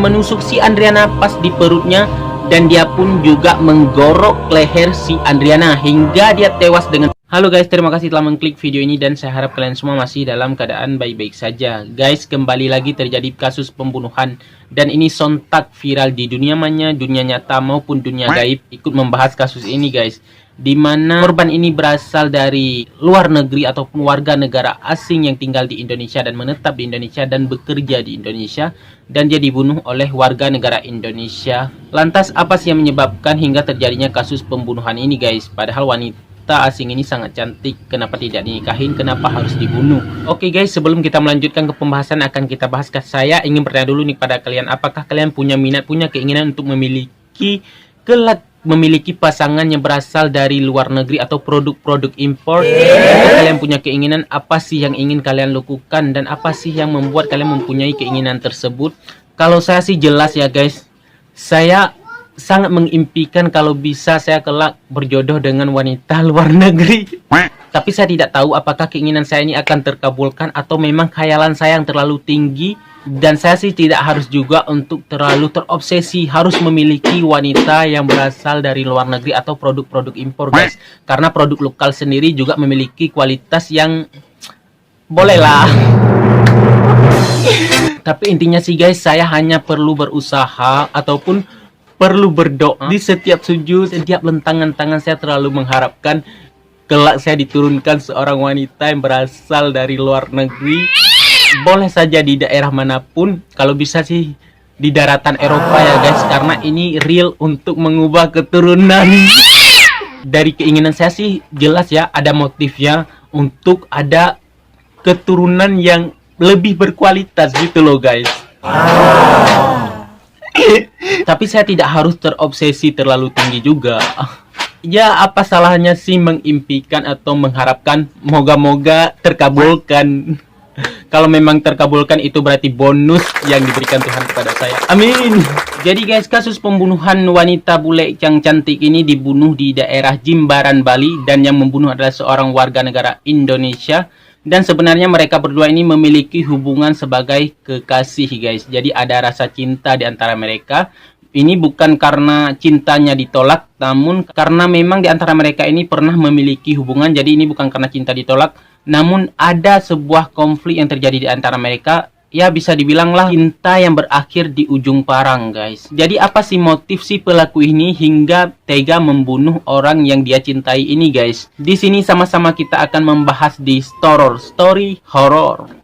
menusuk si Andriana pas di perutnya, dan dia pun juga menggorok leher si Andriana hingga dia tewas dengan... Halo guys, terima kasih telah mengklik video ini dan saya harap kalian semua masih dalam keadaan baik-baik saja. Guys, kembali lagi terjadi kasus pembunuhan dan ini sontak viral di dunia maya, dunia nyata maupun dunia gaib ikut membahas kasus ini guys. Dimana korban ini berasal dari luar negeri ataupun warga negara asing yang tinggal di Indonesia dan menetap di Indonesia dan bekerja di Indonesia, dan dia dibunuh oleh warga negara Indonesia. Lantas apa sih yang menyebabkan hingga terjadinya kasus pembunuhan ini guys? Padahal wanita asing ini sangat cantik, kenapa tidak dinikahin, kenapa harus dibunuh? Oke guys, sebelum kita melanjutkan ke pembahasan akan kita bahas, saya ingin bertanya dulu nih pada kalian, apakah kalian punya minat, punya keinginan untuk memiliki pasangan yang berasal dari luar negeri atau produk-produk impor? Jika kalian punya keinginan, apa sih yang ingin kalian lakukan dan apa sih yang membuat kalian mempunyai keinginan tersebut? Kalau saya sih jelas ya guys, saya sangat mengimpikan kalau bisa saya kelak berjodoh dengan wanita luar negeri. Tapi saya tidak tahu apakah keinginan saya ini akan terkabulkan atau memang khayalan saya yang terlalu tinggi. Dan saya sih tidak harus juga untuk terlalu terobsesi harus memiliki wanita yang berasal dari luar negeri atau produk-produk impor guys. Karena produk lokal sendiri juga memiliki kualitas yang bolehlah. Tapi intinya sih guys, saya hanya perlu berusaha ataupun perlu berdoa. Di setiap sujud, setiap lentangan tangan saya terlalu mengharapkan kelak saya diturunkan seorang wanita yang berasal dari luar negeri. Boleh saja di daerah manapun, kalau bisa sih di daratan Eropa ya guys, karena ini real untuk mengubah keturunan. Dari keinginan saya sih jelas ya, ada motifnya untuk ada keturunan yang lebih berkualitas gitu loh guys. Tapi saya tidak harus terobsesi terlalu tinggi juga. Ya, apa salahnya sih mengimpikan atau mengharapkan, moga-moga terkabulkan. Kalau memang terkabulkan itu berarti bonus yang diberikan Tuhan kepada saya. Amin. Jadi guys, kasus pembunuhan wanita bule yang cantik ini dibunuh di daerah Jimbaran, Bali, dan yang membunuh adalah seorang warga negara Indonesia. Dan sebenarnya mereka berdua ini memiliki hubungan sebagai kekasih guys. Jadi ada rasa cinta di antara mereka. Ini bukan karena cintanya ditolak, namun karena memang di antara mereka ini pernah memiliki hubungan. Jadi ini bukan karena cinta ditolak, namun ada sebuah konflik yang terjadi di antara mereka. Ya bisa dibilanglah cinta yang berakhir di ujung parang guys. Jadi apa sih motif si pelaku ini hingga tega membunuh orang yang dia cintai ini guys? Di sini sama-sama kita akan membahas di story horror.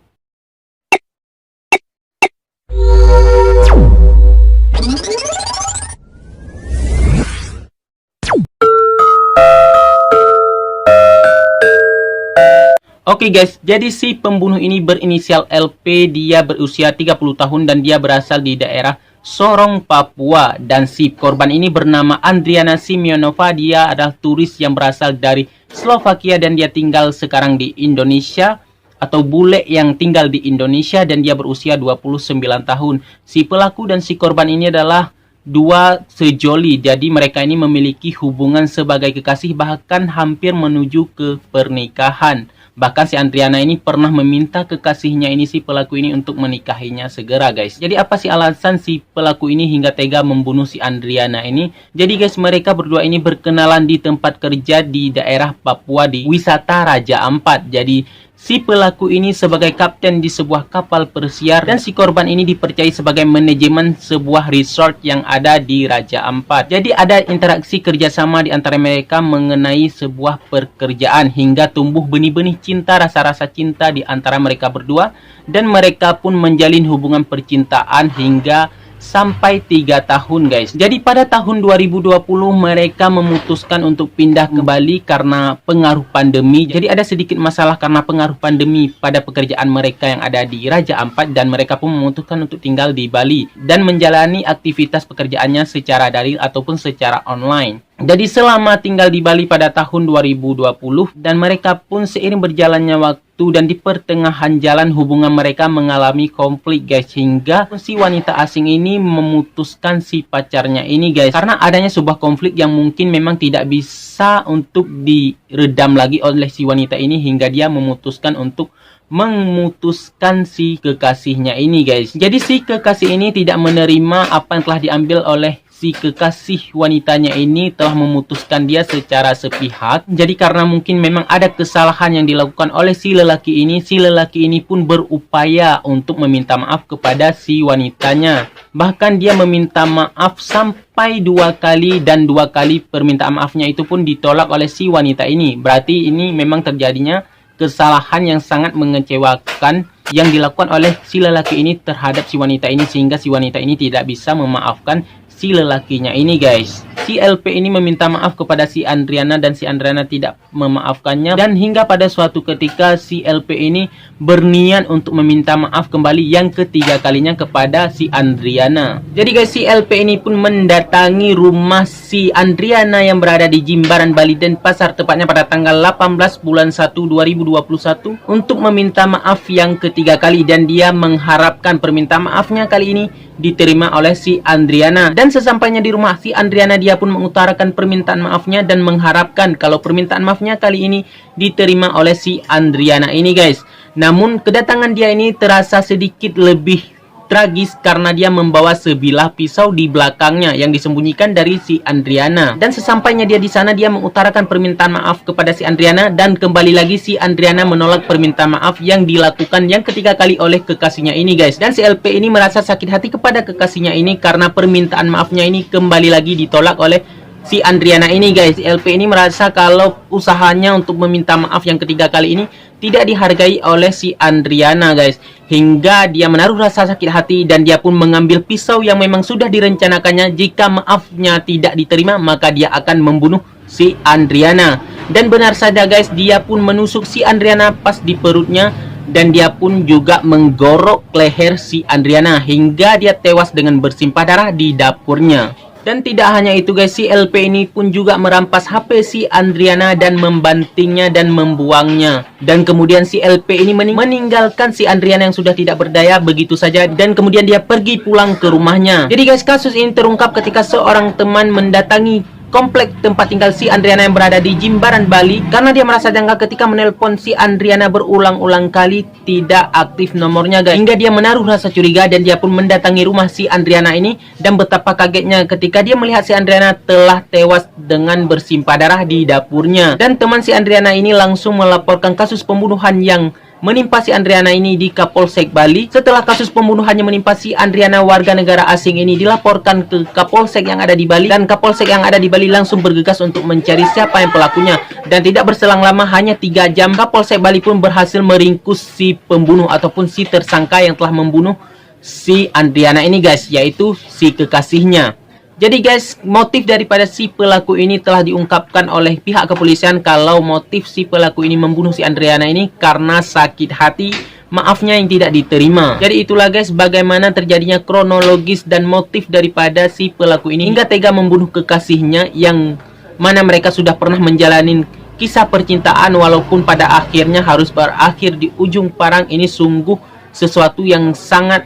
Oke guys, jadi si pembunuh ini berinisial LP, dia berusia 30 tahun dan dia berasal di daerah Sorong, Papua. Dan si korban ini bernama Andriana Simionova, dia adalah turis yang berasal dari Slovakia dan dia tinggal sekarang di Indonesia, atau bule yang tinggal di Indonesia, dan dia berusia 29 tahun. Si pelaku dan si korban ini adalah dua sejoli, jadi mereka ini memiliki hubungan sebagai kekasih bahkan hampir menuju ke pernikahan. Bahkan si Andriana ini pernah meminta kekasihnya ini, si pelaku ini, untuk menikahinya segera guys. Jadi apa sih alasan si pelaku ini hingga tega membunuh si Andriana ini? Jadi guys, mereka berdua ini berkenalan di tempat kerja di daerah Papua di wisata Raja Ampat. Jadi si pelaku ini sebagai kapten di sebuah kapal persiar dan si korban ini dipercayai sebagai manajemen sebuah resort yang ada di Raja Ampat. Jadi ada interaksi kerjasama di antara mereka mengenai sebuah pekerjaan hingga tumbuh benih-benih cinta, rasa-rasa cinta di antara mereka berdua, dan mereka pun menjalin hubungan percintaan hingga sampai 3 tahun guys. Jadi pada tahun 2020 mereka memutuskan untuk pindah ke Bali karena pengaruh pandemi. Jadi ada sedikit masalah karena pengaruh pandemi pada pekerjaan mereka yang ada di Raja Ampat, dan mereka pun memutuskan untuk tinggal di Bali dan menjalani aktivitas pekerjaannya secara daring ataupun secara online. Jadi selama tinggal di Bali pada tahun 2020, dan mereka pun seiring berjalannya waktu dan di pertengahan jalan hubungan mereka mengalami konflik guys, hingga si wanita asing ini memutuskan si pacarnya ini guys, karena adanya sebuah konflik yang mungkin memang tidak bisa untuk diredam lagi oleh si wanita ini, hingga dia memutuskan untuk memutuskan si kekasihnya ini, guys. Jadi si kekasih ini tidak menerima apa yang telah diambil oleh si kekasih wanitanya ini, telah memutuskan dia secara sepihak. Jadi karena mungkin memang ada kesalahan yang dilakukan oleh si lelaki ini pun berupaya untuk meminta maaf kepada si wanitanya. Bahkan dia meminta maaf sampai 2 kali, dan 2 kali permintaan maafnya itu pun ditolak oleh si wanita ini. Berarti ini memang terjadinya kesalahan yang sangat mengecewakan yang dilakukan oleh si lelaki ini terhadap si wanita ini, sehingga si wanita ini tidak bisa memaafkan si lelakinya ini, guys. Si LP ini meminta maaf kepada si Andriana dan si Andriana tidak memaafkannya, dan hingga pada suatu ketika si LP ini berniat untuk meminta maaf kembali yang ketiga kalinya kepada si Andriana. Jadi guys, si LP ini pun mendatangi rumah si Andriana yang berada di Jimbaran, Bali Denpasar, tepatnya pada tanggal 18 bulan 1 2021 untuk meminta maaf yang ketiga kali, dan dia mengharapkan permintaan maafnya kali ini diterima oleh si Andriana. Dan sesampainya di rumah si Andriana, dia pun mengutarakan permintaan maafnya dan mengharapkan kalau permintaan maafnya kali ini diterima oleh si Andriana ini, guys. Namun kedatangan dia ini terasa sedikit lebih tragis karena dia membawa sebilah pisau di belakangnya yang disembunyikan dari si Andriana. Dan sesampainya dia di sana, dia mengutarakan permintaan maaf kepada si Andriana, dan kembali lagi si Andriana menolak permintaan maaf yang dilakukan yang ketiga kali oleh kekasihnya ini, guys. Dan si LP ini merasa sakit hati kepada kekasihnya ini karena permintaan maafnya ini kembali lagi ditolak oleh si Andriana ini, guys. LP ini merasa kalau usahanya untuk meminta maaf yang ketiga kali ini tidak dihargai oleh si Andriana, guys. Hingga dia menaruh rasa sakit hati, dan dia pun mengambil pisau yang memang sudah direncanakannya. Jika maafnya tidak diterima, maka dia akan membunuh si Andriana. Dan benar saja, guys, dia pun menusuk si Andriana pas di perutnya, dan dia pun juga menggorok leher si Andriana hingga dia tewas dengan bersimpah darah di dapurnya. Dan tidak hanya itu, guys, si LP ini pun juga merampas HP si Andriana dan membantingnya dan membuangnya. Dan kemudian si LP ini meninggalkan si Andriana yang sudah tidak berdaya begitu saja, dan kemudian dia pergi pulang ke rumahnya. Jadi guys, kasus ini terungkap ketika seorang teman mendatangi komplek tempat tinggal si Andriana yang berada di Jimbaran, Bali, karena dia merasa janggal ketika menelpon si Andriana berulang-ulang kali tidak aktif nomornya, guys. Hingga dia menaruh rasa curiga, dan dia pun mendatangi rumah si Andriana ini, dan betapa kagetnya ketika dia melihat si Andriana telah tewas dengan bersimpah darah di dapurnya. Dan teman si Andriana ini langsung melaporkan kasus pembunuhan yang menimpa si Andriana ini di Kapolsek Bali. Setelah kasus pembunuhannya menimpa si Andriana, warga negara asing ini dilaporkan ke Kapolsek yang ada di Bali, dan Kapolsek yang ada di Bali langsung bergegas untuk mencari siapa yang pelakunya. Dan tidak berselang lama, hanya 3 jam, Kapolsek Bali pun berhasil meringkus si pembunuh ataupun si tersangka yang telah membunuh si Andriana ini, guys, yaitu si kekasihnya. Jadi guys, motif daripada si pelaku ini telah diungkapkan oleh pihak kepolisian kalau motif si pelaku ini membunuh si Andriana ini karena sakit hati maafnya yang tidak diterima. Jadi itulah guys bagaimana terjadinya kronologis dan motif daripada si pelaku ini hingga tega membunuh kekasihnya yang mana mereka sudah pernah menjalani kisah percintaan, walaupun pada akhirnya harus berakhir di ujung parang. Ini sungguh sesuatu yang sangat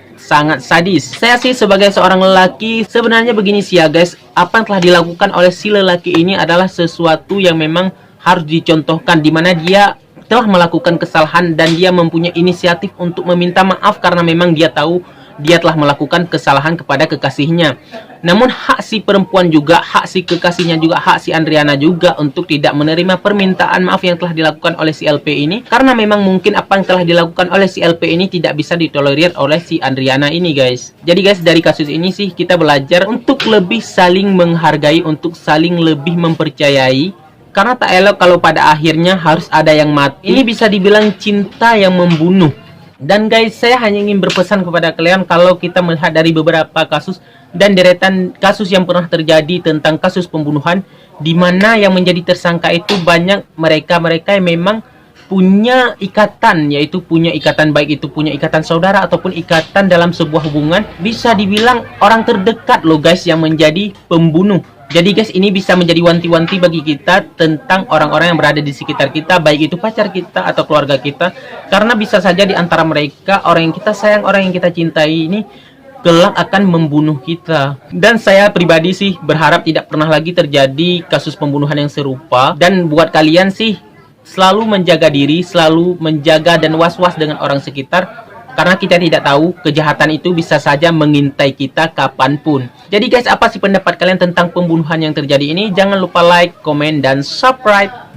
sadis. Saya sih sebagai seorang lelaki sebenarnya begini sih ya guys, apa yang telah dilakukan oleh si lelaki ini adalah sesuatu yang memang harus dicontohkan, dimana dia telah melakukan kesalahan dan dia mempunyai inisiatif untuk meminta maaf karena memang dia tahu dia telah melakukan kesalahan kepada kekasihnya. Namun hak si perempuan juga, hak si kekasihnya juga, hak si Andriana juga untuk tidak menerima permintaan maaf yang telah dilakukan oleh si LP ini, karena memang mungkin apa yang telah dilakukan oleh si LP ini tidak bisa ditolerir oleh si Andriana ini guys. Jadi guys, dari kasus ini sih kita belajar untuk lebih saling menghargai, untuk saling lebih mempercayai, karena tak elok kalau pada akhirnya harus ada yang mati. Ini bisa dibilang cinta yang membunuh. Dan guys, saya hanya ingin berpesan kepada kalian kalau kita melihat dari beberapa kasus dan deretan kasus yang pernah terjadi tentang kasus pembunuhan, di mana yang menjadi tersangka itu banyak mereka yang memang punya ikatan, yaitu punya ikatan, baik itu punya ikatan saudara ataupun ikatan dalam sebuah hubungan. Bisa dibilang orang terdekat loh guys yang menjadi pembunuh. Jadi guys, ini bisa menjadi wanti-wanti bagi kita tentang orang-orang yang berada di sekitar kita, baik itu pacar kita atau keluarga kita. Karena bisa saja di antara mereka orang yang kita sayang, orang yang kita cintai ini kelak akan membunuh kita. Dan saya pribadi sih berharap tidak pernah lagi terjadi kasus pembunuhan yang serupa. Dan buat kalian sih, selalu menjaga diri, selalu menjaga dan was-was dengan orang sekitar. Karena kita tidak tahu, kejahatan itu bisa saja mengintai kita kapanpun. Jadi guys, apa sih pendapat kalian tentang pembunuhan yang terjadi ini? Jangan lupa like, komen, dan subscribe.